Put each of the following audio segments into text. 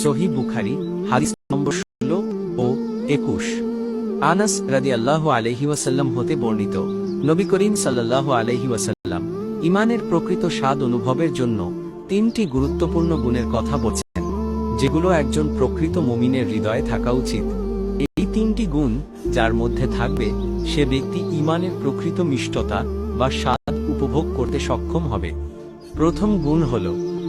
সহিহ বুখারী হাদিস নম্বর 16 ও 21। আনাস রাদিয়াল্লাহু আলাইহি ওয়াসাল্লাম হতে বর্ণিত, নবী করিম সাল্লাল্লাহু আলাইহি ওয়াসাল্লাম ঈমানের প্রকৃত স্বাদ অনুভবের জন্য তিনটি গুরুত্বপূর্ণ গুণের কথা বলেছেন, যেগুলো একজন প্রকৃত মুমিনের হৃদয়ে থাকা উচিত। এই তিনটি গুণ যার মধ্যে থাকবে, সে ব্যক্তি ঈমানের প্রকৃত মিষ্টতা বা স্বাদ উপভোগ করতে সক্ষম হবে। প্রথম গুণ হল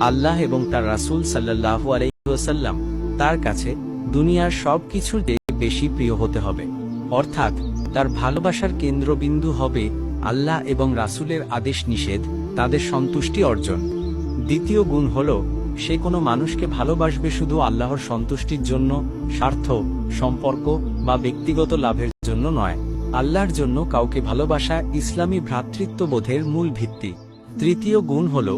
আল্লাহ এবং তার রাসূল সাল্লাল্লাহু আলাইহি ওয়াসাল্লাম তার কাছে দুনিয়ার সব কিছুর চেয়ে বেশি প্রিয় হতে হবে। অর্থাৎ তার ভালোবাসার কেন্দ্রবিন্দু হবে আল্লাহ এবং রাসূলের আদেশ নিষেধ, তাদের সন্তুষ্টি অর্জন। দ্বিতীয় গুণ হল সে কোনো মানুষকে ভালোবাসবে শুধু আল্লাহর সন্তুষ্টির জন্য, স্বার্থ, সম্পর্ক বা ব্যক্তিগত লাভের জন্য নয়। আল্লাহর জন্য কাউকে ভালোবাসা ইসলামী ভ্রাতৃত্ববোধের মূল ভিত্তি। তৃতীয় গুণ হল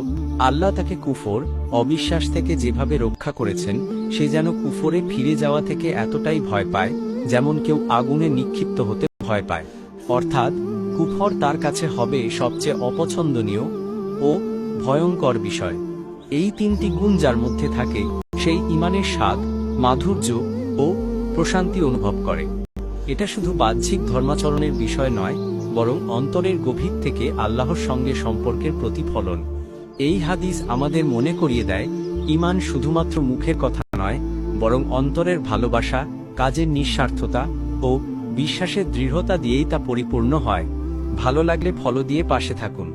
আল্লাহ তাকে কুফর, অবিশ্বাস থেকে যেভাবে রক্ষা করেছেন, সে যেন কুফরে ফিরে যাওয়া থেকে এতটাই ভয় পায় যেমন কেউ আগুনে নিক্ষিপ্ত হতে ভয় পায়। অর্থাৎ কুফর তার কাছে হবে সবচেয়ে অপছন্দনীয় ও ভয়ঙ্কর বিষয়। এই তিনটি গুণ যার মধ্যে থাকে, সেই ঈমানের স্বাদ, মাধুর্য ও প্রশান্তি অনুভব করে। এটা শুধু বাহ্যিক ধর্মাচরণের বিষয় নয়, বরং অন্তরের গভীর থেকে আল্লাহর সঙ্গে সম্পর্কের প্রতিফলন। এই হাদিস আমাদের মনে করিয়ে দেয়, ঈমান শুধুমাত্র মুখের কথা নয়, বরং অন্তরের ভালোবাসা, কাজের নিঃস্বার্থতা ও বিশ্বাসের দৃঢ়তা দিয়েই তা পরিপূর্ণ হয়। ভালো লাগলে ফলো দিয়ে পাশে থাকুন।